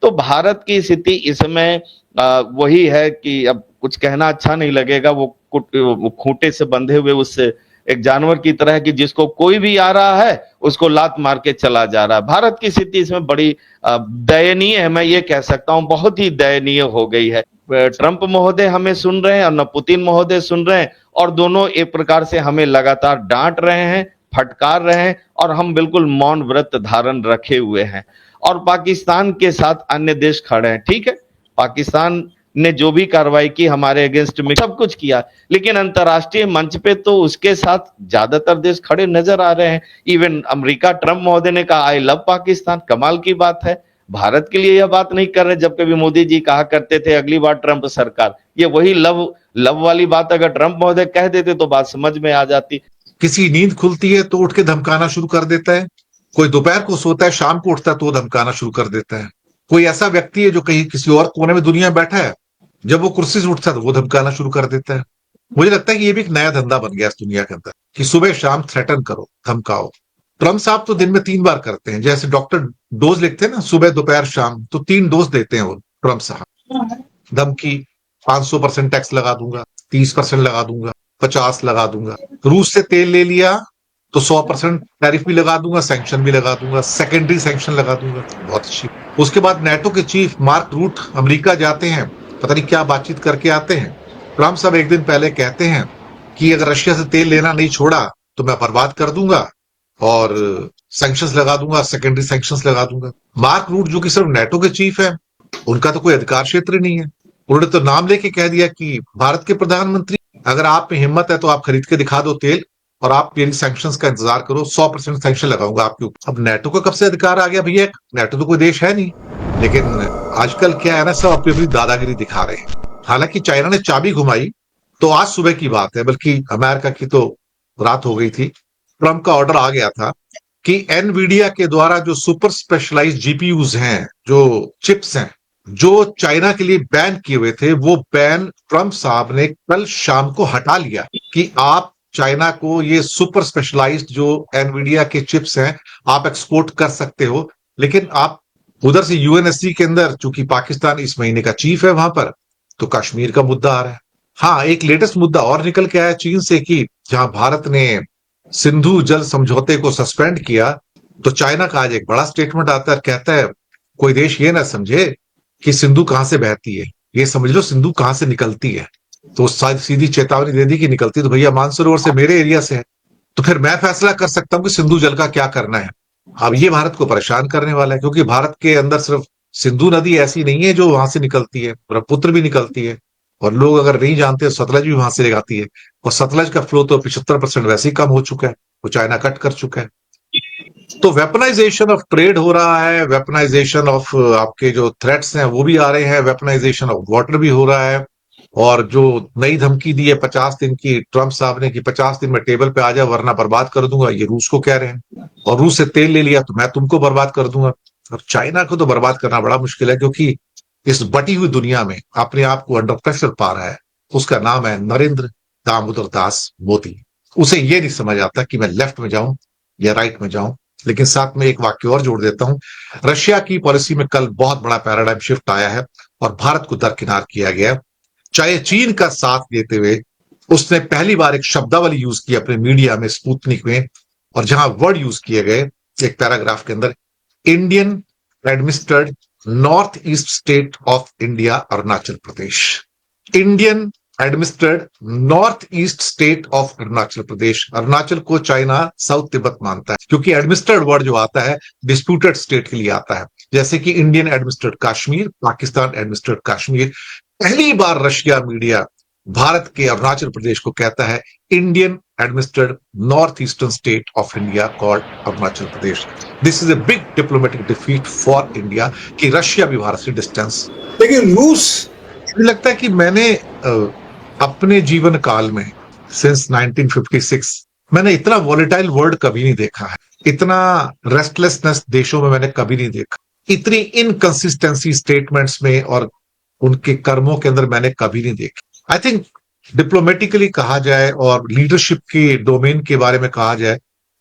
तो भारत की स्थिति इसमें वही है कि अब कुछ कहना अच्छा नहीं लगेगा, वो खूंटे से बंधे हुए उस एक जानवर की तरह है कि जिसको कोई भी आ रहा है उसको लात मार के चला जा रहा है। भारत की स्थिति इसमें बड़ी दयनीय है, मैं ये कह सकता हूं, बहुत ही दयनीय हो गई है। ट्रंप महोदय हमें सुन रहे हैं और न पुतिन महोदय सुन रहे हैं, और दोनों एक प्रकार से हमें लगातार डांट रहे हैं, फटकार रहे हैं, और हम बिल्कुल मौन व्रत धारण रखे हुए हैं। और पाकिस्तान के साथ अन्य देश खड़े हैं, ठीक है, पाकिस्तान ने जो भी कार्रवाई की हमारे अगेंस्ट में सब कुछ किया, लेकिन अंतर्राष्ट्रीय मंच पे तो उसके साथ ज्यादातर देश खड़े नजर आ रहे हैं। इवन अमेरिका, ट्रंप महोदय ने कहा आई लव पाकिस्तान, कमाल की बात है। भारत के लिए यह बात नहीं कर रहे, जब कभी मोदी जी कहा करते थे अगली बार ट्रंप सरकार, ये वही लव लव वाली बात अगर ट्रंप महोदय कह देते तो बात समझ में आ जाती। किसी नींद खुलती है तो उठ के धमकाना शुरू कर देता है, कोई दोपहर को सोता है शाम को उठता है तो धमकाना शुरू कर देता है। कोई ऐसा व्यक्ति है जो कहीं किसी और कोने में दुनिया बैठा है, जब वो कुर्सी से उठता है तो वो धमकाना शुरू कर देता है। मुझे लगता है कि ये भी एक नया धंधा बन गया इस दुनिया के अंदर कि सुबह शाम थ्रेटन करो, धमकाओ। ट्रम्प साहब तो दिन में 3 बार करते हैं, जैसे डॉक्टर डोज लिखते हैं ना, सुबह दोपहर शाम, तो 3 डोज देते हैं वो ट्रम्प साहब। धमकी, 500% टैक्स लगा दूंगा, 30% लगा दूंगा, 50 लगा दूंगा। रूस से तेल ले लिया तो 100% टैरिफ भी लगा दूंगा, सैंक्शन भी लगा दूंगा, सेकेंडरी सैंक्शन लगा दूंगा। बहुत अच्छी। उसके बाद नेटो के चीफ मार्क रूट अमेरिका जाते हैं, पता नहीं क्या बातचीत करके आते हैं। ट्रम्प साहब एक दिन पहले कहते हैं कि अगर रशिया से तेल लेना नहीं छोड़ा तो मैं बर्बाद कर दूंगा और सैंक्शंस लगा दूंगा, सेकेंडरी सैंक्शंस लगा दूंगा। मार्क रूट जो कि सिर्फ नेटो के चीफ है, उनका तो कोई अधिकार क्षेत्र ही नहीं है। उन्होंने तो नाम लेके कह दिया कि भारत के प्रधानमंत्री, अगर आप में हिम्मत है तो आप खरीद के दिखा दो तेल और आप मेरी सैंक्शंस का इंतजार करो, 100% सैंक्शन लगाऊंगा आपके ऊपर। अब नेटो का कब से अधिकार आ गया भैया? नेटो तो कोई देश है नहीं। लेकिन आजकल क्या है ना, सब अपनी अपनी दादागिरी दिखा रहे हैं। हालांकि चाइना ने चाबी घुमाई तो आज सुबह की बात है, बल्कि अमेरिका की तो रात हो गई थी। ट्रंप का ऑर्डर आ गया था कि एनवीडिया के द्वारा जो सुपर स्पेशलाइज्ड जीपीयूज हैं, जो चिप्स हैं, जो चाइना के लिए बैन किए हुए थे, वो बैन ट्रंप साहब ने कल शाम को हटा लिया कि आप चाइना को ये सुपर स्पेशलाइज्ड जो एनवीडिया के चिप्स हैं आप एक्सपोर्ट कर सकते हो, लेकिन आप उधर से यूएनएससी के अंदर, चूंकि पाकिस्तान इस महीने का चीफ है वहां पर, तो कश्मीर का मुद्दा आ रहा है। हाँ, एक लेटेस्ट मुद्दा और निकल के आया चीन से कि जहां भारत ने सिंधु जल समझौते को सस्पेंड किया, तो चाइना का आज एक बड़ा स्टेटमेंट आता है, कहता है कोई देश ये ना समझे कि सिंधु कहां से बहती है, ये समझ लो सिंधु कहां से निकलती है। तो सीधी चेतावनी दे दी कि निकलती तो भैया मानसरोवर से, मेरे एरिया से है, तो फिर मैं फैसला कर सकता हूं कि सिंधु जल का क्या करना है। अब ये भारत को परेशान करने वाला है, क्योंकि भारत के अंदर सिर्फ सिंधु नदी ऐसी नहीं है जो वहां से निकलती है, ब्रह्मपुत्र भी निकलती है, और लोग अगर नहीं जानते तो सतलज भी वहां से आती है, और सतलज का फ्लो तो 75% वैसे ही कम हो चुका है, वो चाइना कट कर चुका है। तो वेपनाइजेशन ऑफ ट्रेड हो रहा है, वेपनाइजेशन ऑफ आपके जो थ्रेट्स हैं वो भी आ रहे हैं, वेपनाइजेशन ऑफ वाटर भी हो रहा है। और जो नई धमकी दी है 50 दिन की ट्रंप साहब ने कि 50 दिन में टेबल पे आ जाओ वरना बर्बाद कर दूंगा, ये रूस को कह रहे हैं। और रूस से तेल ले लिया तो मैं तुमको बर्बाद कर दूंगा। अब चाइना को तो बर्बाद करना बड़ा मुश्किल है, क्योंकि इस बटी हुई दुनिया में अपने आप को अंडर प्रेशर पा रहा है। उसका नाम है नरेंद्र दामोदर दास मोदी। उसे ये नहीं समझ आता कि मैं लेफ्ट में जाऊं या राइट में जाऊं। लेकिन साथ में एक वाक्य और जोड़ देता हूं, रशिया की पॉलिसी में कल बहुत बड़ा पैराडाइम शिफ्ट आया है और भारत को दरकिनार किया गया। चाहे चीन का साथ देते हुए उसने पहली बार एक शब्दावली यूज की अपने मीडिया में, स्पुतनिक में, और जहां वर्ड यूज किए गए एक पैराग्राफ के अंदर, Indian administered north east state of India Arunachal Pradesh. Indian administered north east state of Arunachal Pradesh. Arunachal को चाइना साउथ तिब्बत मानता है, क्योंकि एडमिनिस्ट्रेड वर्ड जो आता है डिस्प्यूटेड स्टेट के लिए आता है, जैसे कि Indian administered Kashmir, Pakistan administered Kashmir. पहली बार रशिया मीडिया भारत के अरुणाचल प्रदेश को कहता है Indian administered north eastern state of India called Arunachal Pradesh. This is a big diplomatic defeat for India कि रशिया भी भारत से डिस्टेंस। लेकिन रूस, मुझे लगता है कि मैंने अपने जीवन काल में सिंस 1956 मैंने इतना वॉलेटाइल वर्ल्ड कभी नहीं देखा है, इतना रेस्टलेसनेस देशों में मैंने कभी नहीं देखा, इतनी इनकंसिस्टेंसी स्टेटमेंट्स में और उनके कर्मों के अंदर मैंने कभी नहीं देखा। आई थिंक डिप्लोमेटिकली कहा जाए और लीडरशिप के डोमेन के बारे में कहा जाए,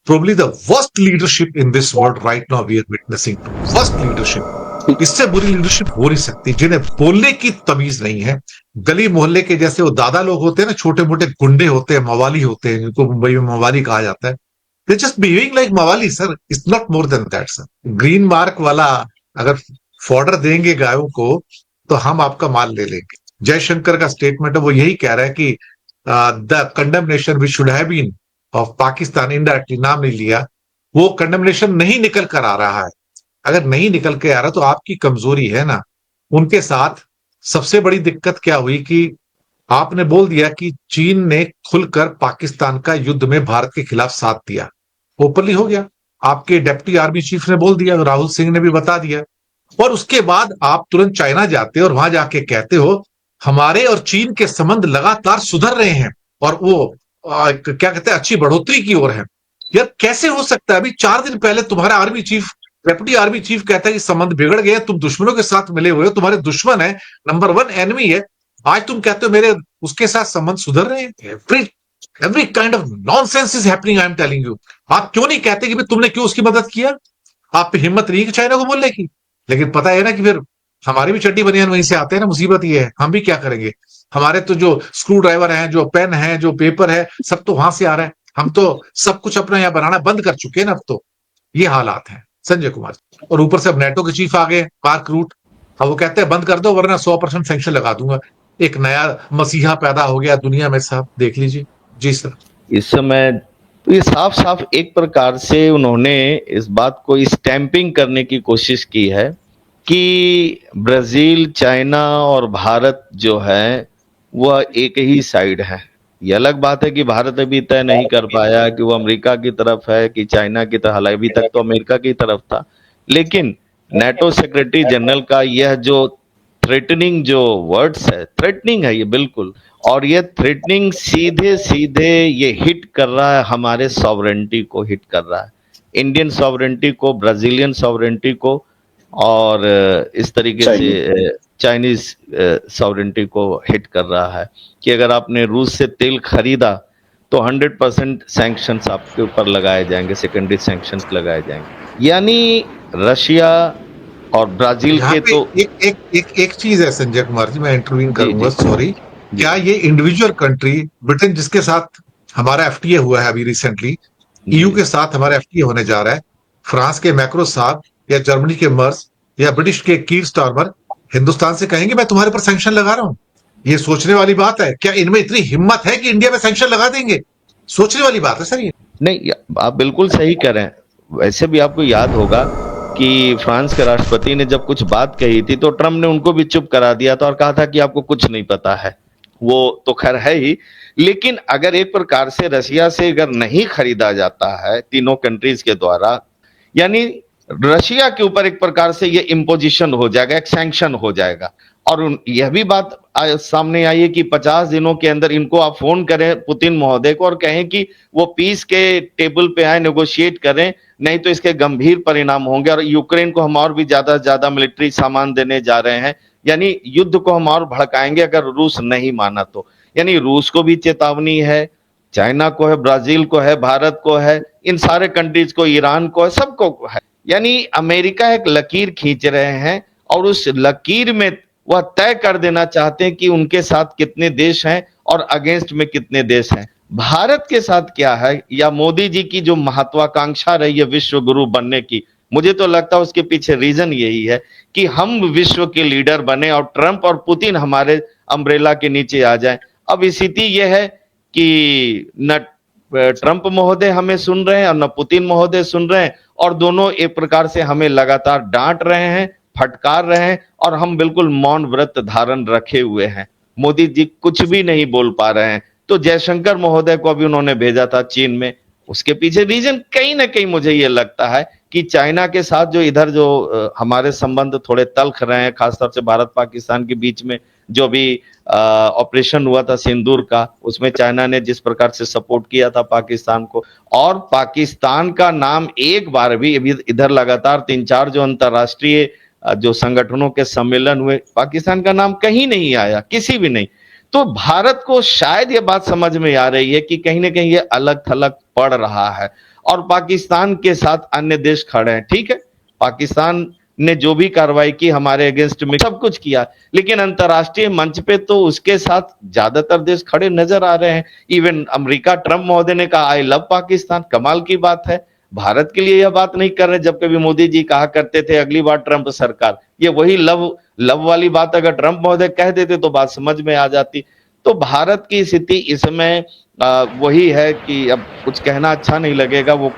probably the worst leadership in this world right now we are witnessing, worst leadership. इससे बुरी लीडरशिप हो नहीं सकती। जिन्हें बोलने की तमीज नहीं है, गली मोहल्ले के जैसे वो दादा लोग होते हैं ना, छोटे मोटे गुंडे होते हैं, मवाली होते हैं, जिनको मुंबई में मवाली कहा जाता है, दे जस्ट बिहेविंग लाइक मवाली sir, it's not more than that sir. Green Marc वाला अगर फॉर्डर देंगे गायों को तो हम आपका माल ले लेंगे। जयशंकर का स्टेटमेंट है, वो यही कह रहा है कि the condemnation which should have been of Pakistan, indirectly नाम नहीं लिया, वो कंडेमनेशन नहीं निकल कर आ रहा है। अगर नहीं निकल के आ रहा तो आपकी कमजोरी है ना। उनके साथ सबसे बड़ी दिक्कत क्या हुई कि आपने बोल दिया कि चीन ने खुलकर पाकिस्तान का युद्ध में भारत के खिलाफ साथ दिया, ओपनली हो गया। आपके डेप्टी आर्मी चीफ ने बोल दिया, राहुल सिंह ने भी बता दिया, और उसके बाद आप तुरंत चाइना जाते हो और वहां जाके कहते हो हमारे और चीन के संबंध लगातार सुधर रहे हैं और वो क्या कहते हैं, अच्छी बढ़ोतरी की ओर है। यार कैसे हो सकता है? अभी 4 दिन पहले तुम्हारा army chief, deputy army chief कहता है कि संबंध बिगड़ गए, तुम दुश्मनों के साथ मिले हुए हो, तुम्हारे दुश्मन है, नंबर 1 एनिमी है, आज तुम कहते हो मेरे उसके साथ संबंध सुधर रहे हैं। Every kind of nonsense is happening, I am telling you. आप क्यों नहीं कहते कि भाई तुमने क्यों उसकी मदद किया? आप पे हिम्मत नहीं कि चाइना को बोलने की। लेकिन पता है ना कि फिर हमारी भी चड्डी बनियान वहीं से आते हैं ना। मुसीबत ये है, हम भी क्या करेंगे? हमारे तो जो स्क्रू ड्राइवर है, जो पेन है, जो पेपर है, सब तो वहां से आ रहा है। हम तो सब कुछ अपना यहाँ बनाना बंद कर चुके हैं ना अब तो। ये हालात हैं संजय कुमार जी। और ऊपर से अब नेटो के चीफ आ गए, मार्क रूट। अब वो कहते हैं बंद कर दो वरना 100% सैंक्शन लगा दूंगा। एक नया मसीहा पैदा हो गया दुनिया में साहब, देख लीजिए। जी सर। इस समय तो ये साफ साफ एक प्रकार से उन्होंने इस बात को स्टैंपिंग करने की कोशिश की है कि ब्राजील, चाइना और भारत जो है वह एक ही साइड है। ये अलग बात है कि भारत अभी तय नहीं कर पाया कि वो अमेरिका की तरफ है कि चाइना की तरफ। हालांकि अभी तक तो अमेरिका की तरफ था, लेकिन नेटो सेक्रेटरी जनरल का यह जो थ्रेटनिंग जो वर्ड्स है, थ्रेटनिंग है ये बिल्कुल, और ये थ्रेटनिंग सीधे सीधे ये हिट कर रहा है, हमारे सॉवरेंटी को हिट कर रहा है, इंडियन सॉवरेंटी को, ब्राजीलियन सॉवरेंटी को, और इस तरीके से चाइनीज सॉवरेंटी को हिट कर रहा है कि अगर आपने रूस से तेल खरीदा तो 100% सैंक्शंस आपके ऊपर लगाए जाएंगे, सेकेंडरी सैंक्शंस लगाए जाएंगे। यानी रशिया और ब्राजील यहाँ के पे तो एक चीज है संजय कुमार जी, मैं इंटरवीन जी करूंगा, जी सॉरी। जी क्या ये इंडिविजुअल कंट्री, ब्रिटेन जिसके साथ हमारा एफटीए हुआ है अभी रिसेंटली, ईयू जी के साथ हमारा एफटीए होने जा रहा है, फ्रांस के मैक्रो साहब या जर्मनी के मर्स या ब्रिटिश के कीर स्टारमर हिंदुस्तान से कहेंगे मैं तुम्हारे पर सैंक्शन लगा रहा हूं? ये सोचने वाली बात है। क्या इनमें इतनी हिम्मत है कि इंडिया में सैंक्शन लगा देंगे? सोचने वाली बात है सर ये। नहीं, आप बिल्कुल सही कह रहे हैं। वैसे भी आपको याद होगा कि फ्रांस के राष्ट्रपति ने जब कुछ बात कही थी तो ट्रम्प ने उनको भी चुप करा दिया था और कहा था कि आपको कुछ नहीं पता है। वो तो खैर है ही, लेकिन अगर एक प्रकार से रशिया से अगर नहीं खरीदा जाता है तीनों कंट्रीज के द्वारा, यानी रशिया के ऊपर एक प्रकार से ये इम्पोजिशन हो जाएगा, एक सैंक्शन हो जाएगा। और यह भी बात सामने आई है कि 50 दिनों के अंदर इनको आप फोन करें पुतिन महोदय को और कहें कि वो पीस के टेबल पे आए, नेगोशिएट करें, नहीं तो इसके गंभीर परिणाम होंगे और यूक्रेन को हम और भी ज्यादा से ज्यादा मिलिट्री सामान देने जा रहे हैं, यानी युद्ध को हम और भड़काएंगे अगर रूस नहीं माना तो। यानी रूस को भी चेतावनी है, चाइना को है, ब्राजील को है, भारत को है, इन सारे कंट्रीज को, ईरान को है, सबको है। यानी अमेरिका एक लकीर खींच रहे हैं और उस लकीर में वह तय कर देना चाहते हैं कि उनके साथ कितने देश हैं और अगेंस्ट में कितने देश हैं। भारत के साथ क्या है, या मोदी जी की जो महत्वाकांक्षा रही है विश्व गुरु बनने की, मुझे तो लगता है उसके पीछे रीजन यही है कि हम विश्व के लीडर बने और ट्रंप और पुतिन हमारे अम्ब्रेला के नीचे आ जाएं। अब स्थिति यह है कि न ट्रंप महोदय हमें सुन रहे हैं और न पुतिन महोदय सुन रहे हैं, और दोनों एक प्रकार से हमें लगातार डांट रहे हैं, फटकार रहे हैं, और हम बिल्कुल मौन व्रत धारण रखे हुए हैं। मोदी जी कुछ भी नहीं बोल पा रहे हैं। तो जयशंकर महोदय को अभी उन्होंने भेजा था चीन में, उसके पीछे रीजन कहीं ना कहीं मुझे ये लगता है कि चाइना के साथ जो इधर जो हमारे संबंध थोड़े तल्ख रहे हैं, खासतौर से भारत पाकिस्तान के बीच में जो भी ऑपरेशन हुआ था सिंदूर का, उसमें चाइना ने जिस प्रकार से सपोर्ट किया था पाकिस्तान को, और पाकिस्तान का नाम एक बार भी इधर लगातार 3-4 जो अंतर्राष्ट्रीय जो संगठनों के सम्मेलन हुए, पाकिस्तान का नाम कहीं नहीं आया, किसी भी नहीं। तो भारत को शायद ये बात समझ में आ रही है कि कहीं ना कहीं ये अलग थलग पड़ रहा है और पाकिस्तान के साथ अन्य देश खड़े हैं। ठीक है, पाकिस्तान ने जो भी कार्रवाई की हमारे अगेंस्ट में सब कुछ किया, लेकिन अंतर्राष्ट्रीय मंच पे तो उसके साथ ज्यादातर देश खड़े नजर आ रहे हैं। इवन अमेरिका, ट्रंप महोदय ने कहा आई लव पाकिस्तान, कमाल की बात है। भारत के लिए यह बात नहीं कर रहे, जब कभी मोदी जी कहा करते थे अगली बार ट्रंप सरकार, ये वही लव लव वाली बात अगर ट्रंप महोदय कह देते तो बात समझ में आ जाती। तो भारत की स्थिति इस समय वही है कि अब कुछ कहना अच्छा नहीं लगेगा, वो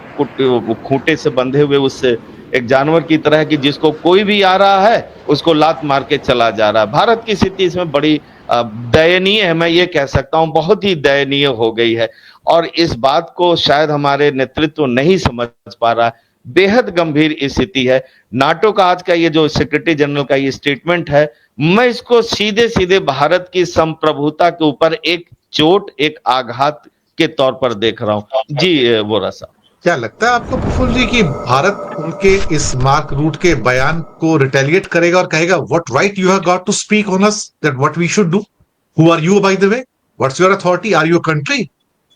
खूंटे से बंधे हुए उस एक जानवर की तरह कि जिसको कोई भी आ रहा है उसको लात मार के चला जा रहा है। भारत की स्थिति इसमें बड़ी दयनीय है, मैं ये कह सकता हूं, बहुत ही दयनीय हो गई है। और इस बात को शायद हमारे नेतृत्व नहीं समझ पा रहा है। बेहद गंभीर स्थिति है। नाटो का आज का ये जो सेक्रेटरी जनरल का ये स्टेटमेंट है, मैं इसको सीधे सीधे भारत की संप्रभुता के ऊपर एक चोट, एक आघात के तौर पर देख रहा हूं। जी वोरा साहब, क्या लगता है आपको प्रफुल्ल जी कि भारत उनके इस मार्क रूट के बयान को रिटेलिएट करेगा और कहेगा what right you have got to speak on us, that what we should do, who are you by the way, what's your authority, are you a country?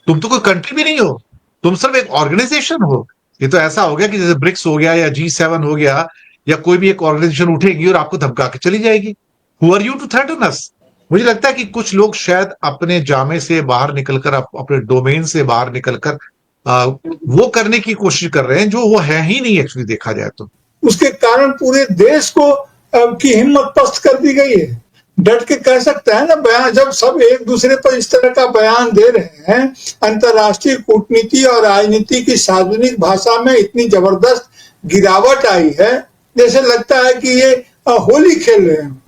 तुम तो कोई कंट्री भी नहीं हो, तुम सिर्फ एक ऑर्गेनाइजेशन हो। ये तो ऐसा हो गया कि जैसे ब्रिक्स हो गया या G7 हो गया या कोई भी एक ऑर्गेनाइजेशन उठेगी और आपको धमका के चली जाएगी। Who are you to threaten us? मुझे लगता है कि कुछ लोग शायद अपने जामे से बाहर निकलकर, अपने डोमेन से बाहर निकलकर वो करने की कोशिश कर रहे हैं जो वो है ही नहीं एक्चुअली, देखा जाए तो। उसके कारण पूरे देश को की हिम्मत पस्त कर दी गई है। डट के कह सकता है ना बयान, जब सब एक दूसरे पर इस तरह का बयान दे रहे हैं, अंतर्राष्ट्रीय कूटनीति और राजनीति की सार्वजनिक भाषा में इतनी जबरदस्त गिरावट आई है, जैसे लगता है कि ये होली खेल रहे हैं।